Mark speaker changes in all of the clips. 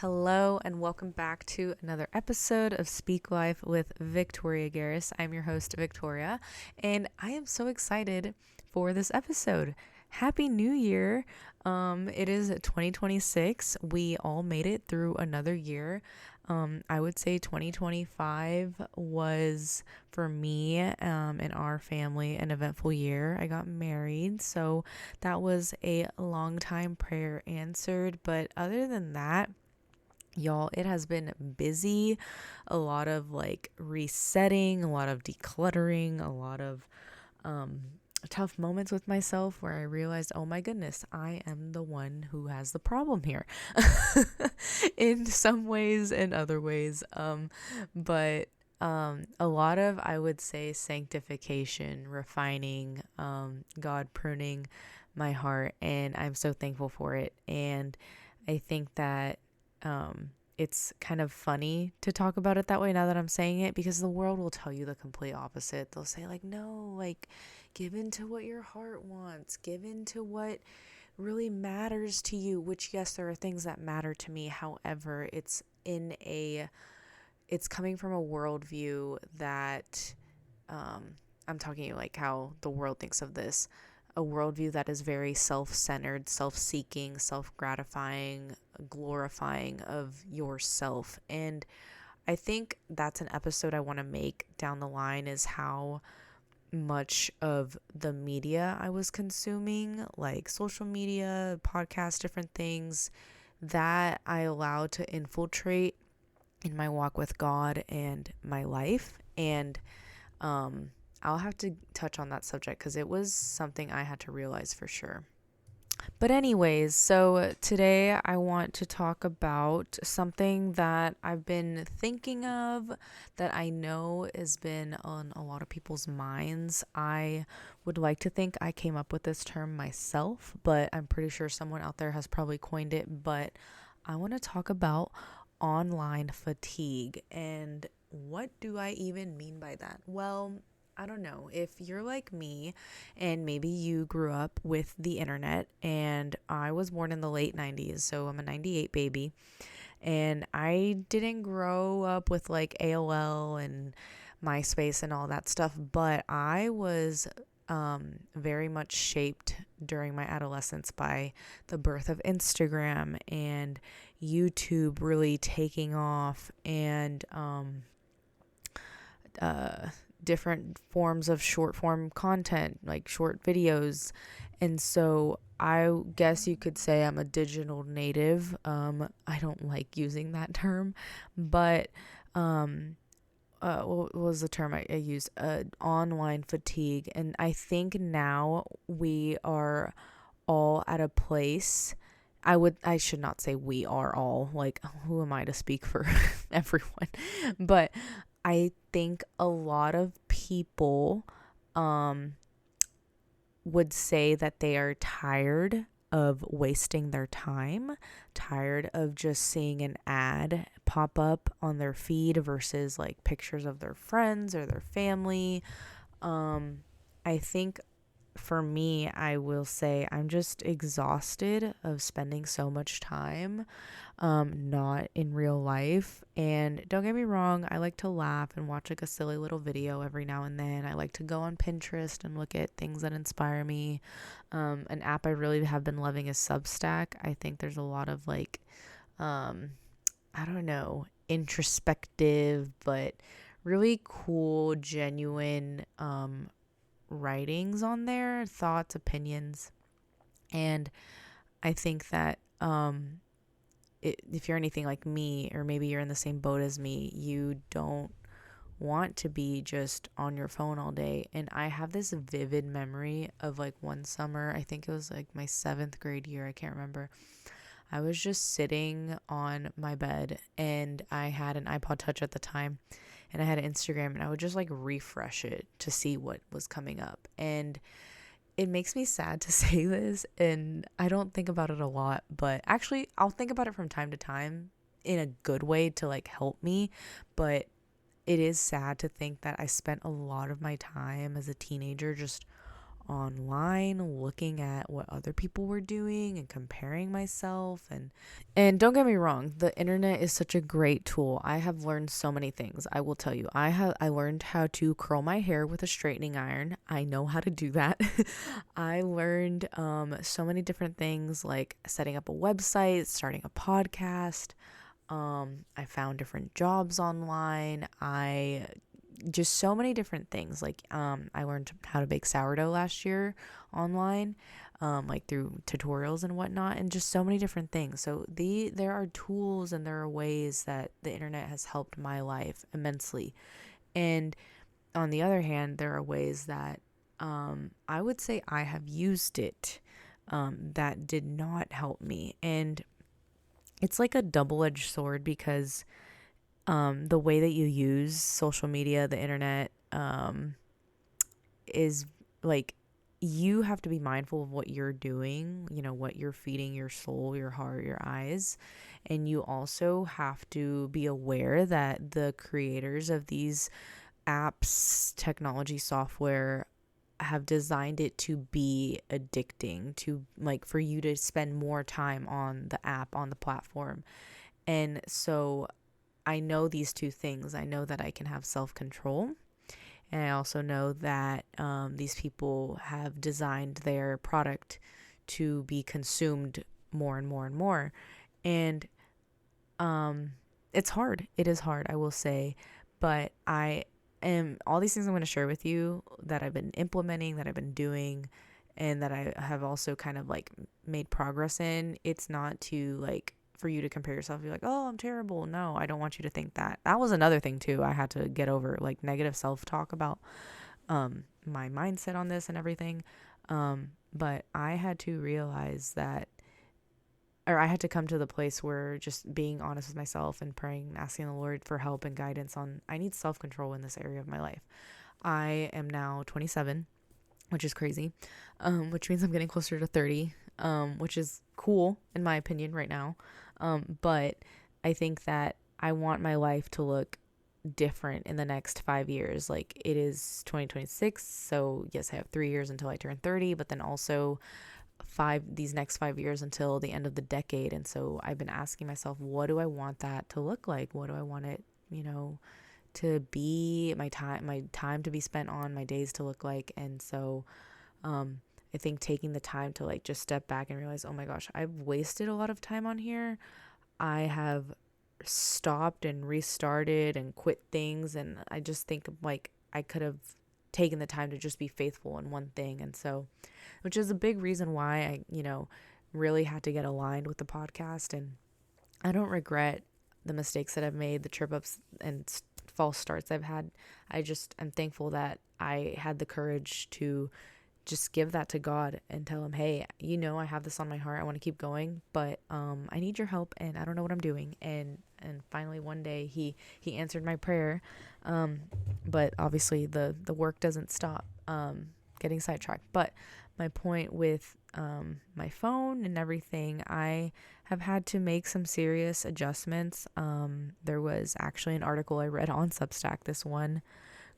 Speaker 1: Hello and welcome back to another episode of Speak Life with Victoria Garris. I'm your host, Victoria, and I am so excited for this episode. Happy New Year. It is 2026. We all made it through another year. I would say 2025 was, for me and our family, an eventful year. I got married, so that was a long time prayer answered. But other than that, y'all, it has been busy, a lot of resetting, a lot of decluttering, a lot of tough moments with myself where I realized, oh my goodness, I am the one who has the problem here in some ways and other ways. But a lot of, I would say, sanctification, refining, God pruning my heart, and I'm so thankful for it. And I think that it's kind of funny to talk about it that way now that I'm saying it, because the world will tell you the complete opposite. They'll say no, give in to what your heart wants, give in to what really matters to you, which, yes, there are things that matter to me. However, it's coming from a worldview that, I'm talking how the world thinks of this, a worldview that is very self-centered, self-seeking, self-gratifying, glorifying of yourself. And I think that's an episode I want to make down the line, is how much of the media I was consuming, like social media, podcasts, different things that I allowed to infiltrate in my walk with God and my life. And I'll have to touch on that subject because it was something I had to realize for sure. But anyways, so today I want to talk about something that I've been thinking of, that I know has been on a lot of people's minds. I would like to think I came up with this term myself, but I'm pretty sure someone out there has probably coined it. But I want to talk about online fatigue. And what do I even mean by that? Well, I don't know. If you're like me and maybe you grew up with the internet, and I was born in the late 90s, so I'm a 98 baby, and I didn't grow up with AOL and MySpace and all that stuff, but I was very much shaped during my adolescence by the birth of Instagram and YouTube really taking off, and different forms of short form content, like short videos. And so I guess you could say I'm a digital native. I don't like using that term, but what was the term I used? Online fatigue. And I think now we are all at a place. I should not say we are all, who am I to speak for everyone? But I think a lot of people would say that they are tired of wasting their time, tired of just seeing an ad pop up on their feed versus pictures of their friends or their family. I think for me, I will say I'm just exhausted of spending so much time not in real life. And don't get me wrong, I like to laugh and watch a silly little video every now and then. I like to go on Pinterest and look at things that inspire me. An app I really have been loving is Substack. I think there's a lot of I don't know, introspective but really cool, genuine writings on there, thoughts, opinions. And I think that if you're anything like me, or maybe you're in the same boat as me, you don't want to be just on your phone all day. And I have this vivid memory of one summer, I think it was my 7th grade year, I can't remember. I was just sitting on my bed, and I had an iPod Touch at the time, and I had an Instagram, and I would just refresh it to see what was coming up. And it makes me sad to say this, and I don't think about it a lot, but actually I'll think about it from time to time in a good way to help me. But it is sad to think that I spent a lot of my time as a teenager just online, looking at what other people were doing and comparing myself. And don't get me wrong, the internet is such a great tool. I have learned so many things. I will tell you, I learned how to curl my hair with a straightening iron. I know how to do that. I learned so many different things, like setting up a website, starting a podcast. I found different jobs online. I just so many different things. Like I learned how to bake sourdough last year online, like through tutorials and whatnot, and just so many different things. So there are tools and there are ways that the internet has helped my life immensely. And on the other hand, there are ways that I would say I have used it that did not help me. And it's like a double-edged sword, because the way that you use social media, the internet, is like, you have to be mindful of what you're doing, what you're feeding your soul, your heart, your eyes. And you also have to be aware that the creators of these apps, technology, software, have designed it to be addicting, to like for you to spend more time on the app, on the platform. And so I know these two things. I know that I can have self-control, and I also know that these people have designed their product to be consumed more and more and more. And it's hard. It is hard, I will say. But all these things I'm going to share with you that I've been implementing, that I've been doing, and that I have also kind of like made progress in. It's not to like for you to compare yourself. You're like, oh, I'm terrible. No, I don't want you to think that. That was another thing too. I had to get over, like, negative self-talk about my mindset on this and everything. But I had to realize that, or I had to come to the place where just being honest with myself and praying and asking the Lord for help and guidance on, I need self-control in this area of my life. I am now 27, which is crazy, which means I'm getting closer to 30, which is cool in my opinion right now. But I think that I want my life to look different in the next 5 years. Like, it is 2026. So yes, I have 3 years until I turn 30, but then also these next 5 years until the end of the decade. And so I've been asking myself, what do I want that to look like? What do I want it, to be, my time to be spent on, my days to look like? And so, I think taking the time to like just step back and realize, oh my gosh, I've wasted a lot of time on here. I have stopped and restarted and quit things. And I just think like I could have taken the time to just be faithful in one thing. And so, which is a big reason why I, really had to get aligned with the podcast. And I don't regret the mistakes that I've made, the trip ups and false starts I've had. I'm thankful that I had the courage to just give that to God and tell him, hey, I have this on my heart. I want to keep going, but I need your help and I don't know what I'm doing. And finally one day he answered my prayer. But obviously the work doesn't stop. Getting sidetracked. But my point with my phone and everything, I have had to make some serious adjustments. There was actually an article I read on Substack. This one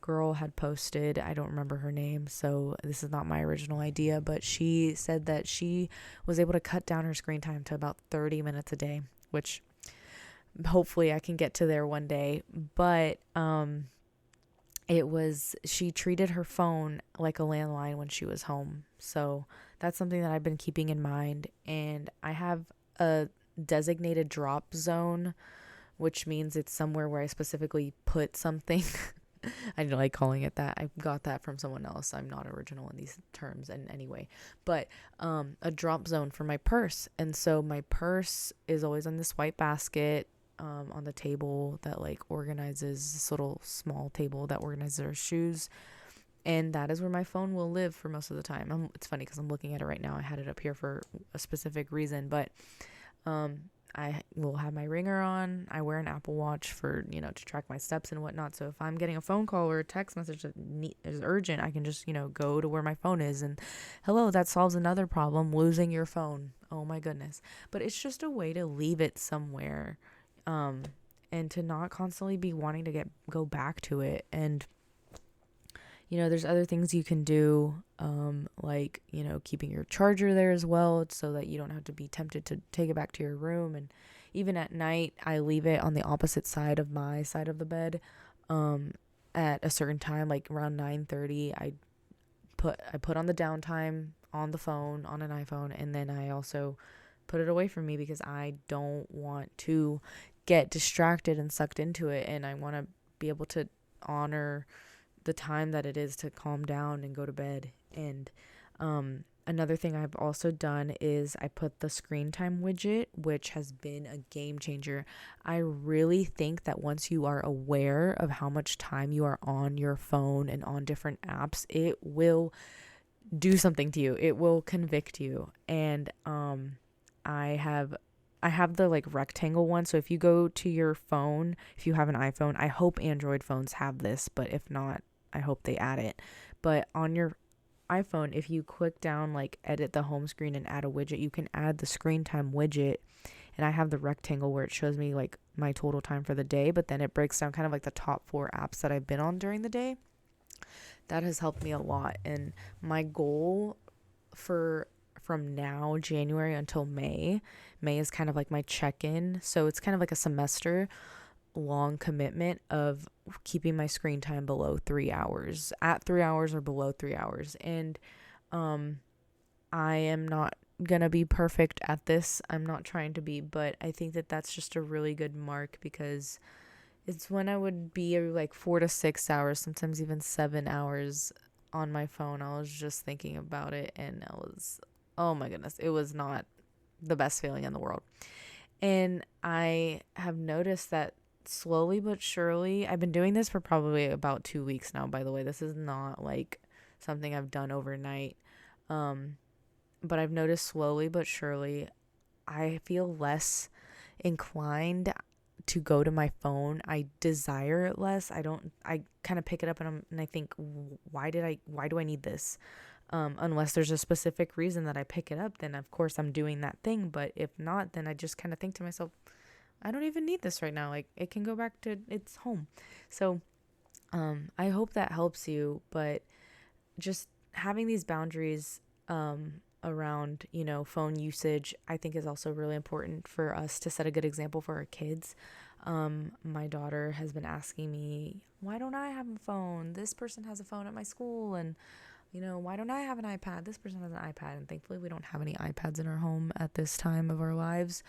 Speaker 1: girl had posted, I don't remember her name, so this is not my original idea, but she said that she was able to cut down her screen time to about 30 minutes a day, which hopefully I can get to there one day. But she treated her phone like a landline when she was home. So that's something that I've been keeping in mind. And I have a designated drop zone, which means it's somewhere where I specifically put something. I don't like calling it that. I got that from someone else. I'm not original in these terms in any way. But a drop zone for my purse. And so my purse is always in this white basket on the table that like organizes, this little small table that organizes our shoes. And that is where my phone will live for most of the time. It's funny because I'm looking at it right now. I had it up here for a specific reason. But I will have my ringer on. I wear an Apple Watch for, to track my steps and whatnot. So if I'm getting a phone call or a text message that is urgent, I can just, go to where my phone is. And hello, that solves another problem, losing your phone. Oh my goodness. But it's just a way to leave it somewhere, and to not constantly be wanting to go back to it. And, There's other things you can do, like, keeping your charger there as well so that you don't have to be tempted to take it back to your room. And even at night, I leave it on the opposite side of my side of the bed. At a certain time, like around 9:30, I put on the downtime on the phone, on an iPhone, and then I also put it away from me because I don't want to get distracted and sucked into it, and I want to be able to honor the time that it is to calm down and go to bed. And another thing I've also done is I put the screen time widget, which has been a game changer. I really think that once you are aware of how much time you are on your phone and on different apps, it will do something to you. It will convict you. And I have the like rectangle one. So if you go to your phone, if you have an iPhone, I hope Android phones have this, but if not, I hope they add it. But on your iPhone, if you click down, like edit the home screen and add a widget, you can add the screen time widget. And I have the rectangle where it shows me like my total time for the day, but then it breaks down kind of like the top 4 apps that I've been on during the day. That has helped me a lot. And my goal from now, January until May is kind of like my check-in. So it's kind of like a semester long commitment of keeping my screen time below 3 hours, at 3 hours or below 3 hours. And I am not gonna be perfect at this. I'm not trying to be, but I think that that's just a really good mark, because it's when I would be like 4 to 6 hours, sometimes even 7 hours on my phone. I was just thinking about it, and oh my goodness, it was not the best feeling in the world. And I have noticed that slowly but surely, I've been doing this for probably about 2 weeks now, by the way. This is not like something I've done overnight. But I've noticed slowly but surely, I feel less inclined to go to my phone. I desire it less. I kind of pick it up and I think, why do I need this? Unless there's a specific reason that I pick it up, then of course I'm doing that thing. But if not, then I just kind of think to myself, I don't even need this right now. Like, it can go back to its home. So, I hope that helps you. But just having these boundaries, around, phone usage, I think is also really important for us to set a good example for our kids. My daughter has been asking me, why don't I have a phone? This person has a phone at my school, and why don't I have an iPad? This person has an iPad. And thankfully we don't have any iPads in our home at this time of our lives.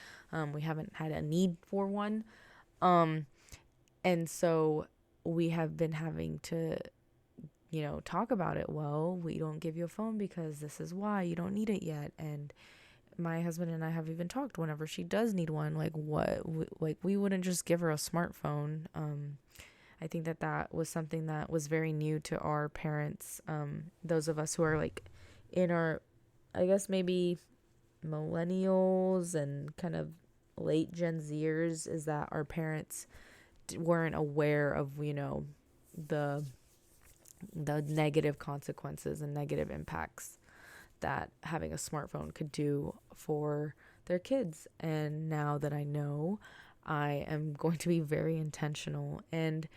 Speaker 1: We haven't had a need for one. And so we have been having to, talk about it. Well, we don't give you a phone because this is why. You don't need it yet. And my husband and I have even talked whenever she does need one, like we wouldn't just give her a smartphone. I think that was something that was very new to our parents. Those of us who are like in our, I guess maybe millennials and kind of late Gen Zers, is that our parents weren't aware of, the negative consequences and negative impacts that having a smartphone could do for their kids. And now that I know, I am going to be very intentional. And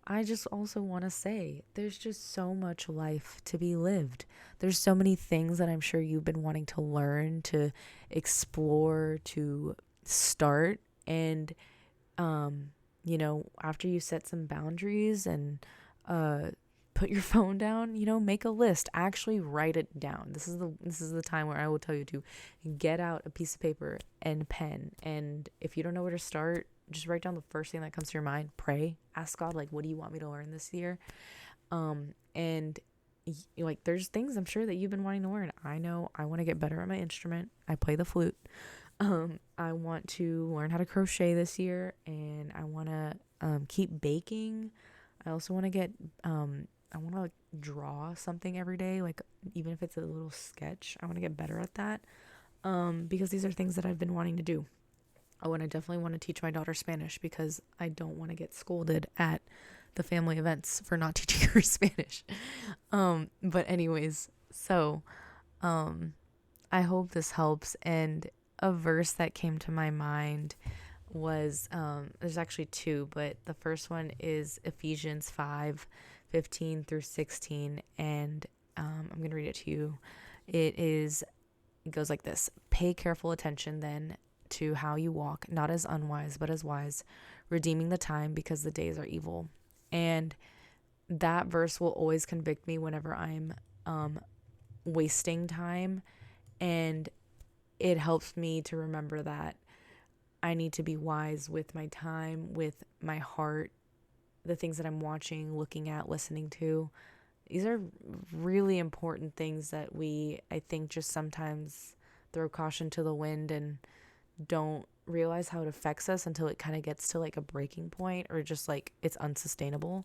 Speaker 1: I just also want to say, there's just so much life to be lived. There's so many things that I'm sure you've been wanting to learn, to explore, to start. And, after you set some boundaries and put your phone down, make a list, actually write it down. This is the time where I will tell you to get out a piece of paper and pen. And if you don't know where to start, just write down the first thing that comes to your mind. Pray, ask God, like, what do you want me to learn this year? And like, there's things I'm sure that you've been wanting to learn. I know I want to get better at my instrument. I play the flute. I want to learn how to crochet this year, and I want to keep baking. I also want to get I want to like draw something every day, like even if it's a little sketch. I want to get better at that, because these are things that I've been wanting to do. Oh, and I definitely want to teach my daughter Spanish, because I don't want to get scolded at the family events for not teaching her Spanish. But anyways, so I hope this helps. And a verse that came to my mind was, there's actually two, but the first one is Ephesians 5, 15 through 16. And I'm going to read it to you. It goes like this. Pay careful attention then to how you walk, not as unwise, but as wise, redeeming the time because the days are evil. And that verse will always convict me whenever I'm wasting time. And it helps me to remember that I need to be wise with my time, with my heart, the things that I'm watching, looking at, listening to. These are really important things that we, I think, just sometimes throw caution to the wind and don't realize how it affects us until it kind of gets to like a breaking point or just like it's unsustainable.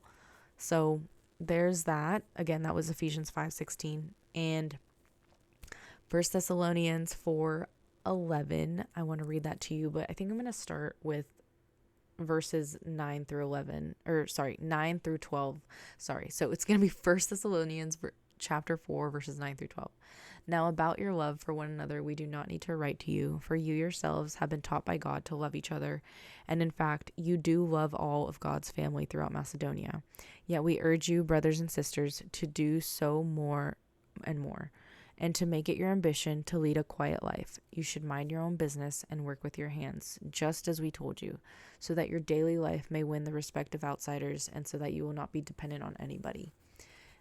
Speaker 1: So there's that. Again, that was Ephesians 5:16 and 1 Thessalonians 4:11. I want to read that to you, but I think I'm going to start with verses 9 through 12. So it's going to be 1 Thessalonians chapter 4 verses 9 through 12. Now about your love for one another, we do not need to write to you, for you yourselves have been taught by God to love each other. And in fact, you do love all of God's family throughout Macedonia. Yet we urge you, brothers and sisters, to do so more and more, and to make it your ambition to lead a quiet life. You should mind your own business and work with your hands, just as we told you, so that your daily life may win the respect of outsiders and so that you will not be dependent on anybody.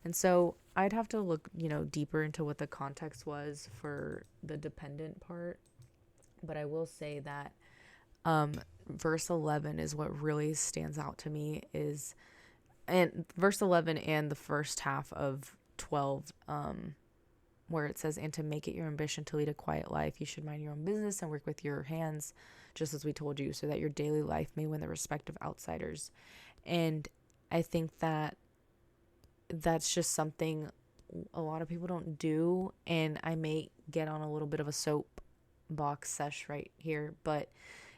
Speaker 1: And so I'd have to look, deeper into what the context was for the dependent part. But I will say that verse 11 is what really stands out to me and verse 11 and the first half of 12, where it says, and to make it your ambition to lead a quiet life, you should mind your own business and work with your hands, just as we told you, so that your daily life may win the respect of outsiders. And I think that that's just something a lot of people don't do. And I may get on a little bit of a soapbox sesh right here, but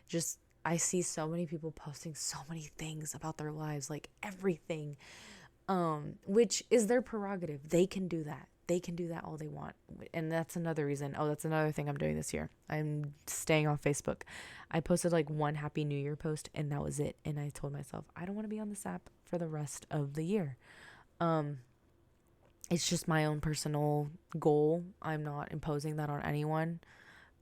Speaker 1: just I see so many people posting so many things about their lives, like everything, which is their prerogative. They can do that. They can do that all they want. And that's another reason. Oh, that's another thing I'm doing this year. I'm staying on Facebook. I posted like one Happy New Year post and that was it. And I told myself, I don't want to be on this app for the rest of the year. It's just my own personal goal. I'm not imposing that on anyone.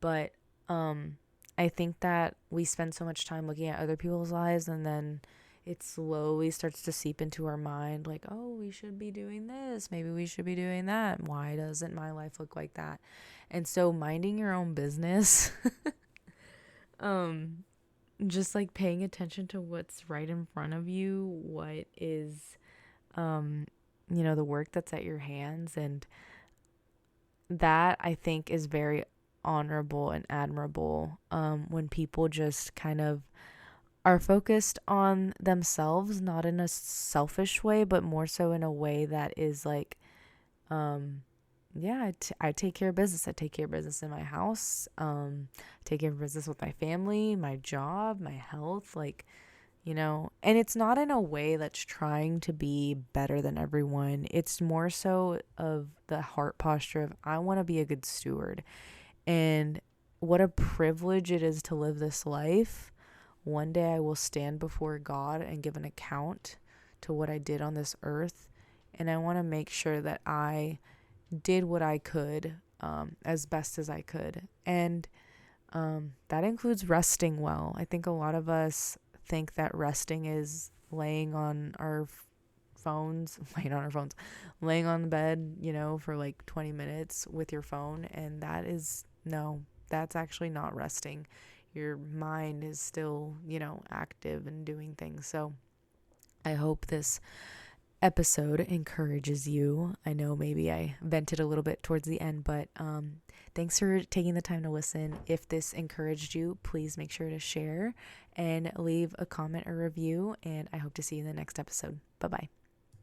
Speaker 1: But I think that we spend so much time looking at other people's lives and then it slowly starts to seep into our mind like, oh, we should be doing this. Maybe we should be doing that. Why doesn't my life look like that? And so minding your own business, just like paying attention to what's right in front of you, what is, the work that's at your hands. And that I think is very honorable and admirable, when people just kind of are focused on themselves, not in a selfish way, but more so in a way that is like, I take care of business. I take care of business in my house. Take care of business with my family, my job, my health, and it's not in a way that's trying to be better than everyone. It's more so of the heart posture of, I want to be a good steward. And what a privilege it is to live this life. One day I will stand before God and give an account to what I did on this earth. And I want to make sure that I did what I could, as best as I could. And that includes resting well. I think a lot of us think that resting is laying on the bed, for like 20 minutes with your phone. And that's actually not resting. Your mind is still, active and doing things. So I hope this episode encourages you. I know maybe I vented a little bit towards the end, but thanks for taking the time to listen. If this encouraged you, please make sure to share and leave a comment or review. And I hope to see you in the next episode. Bye-bye.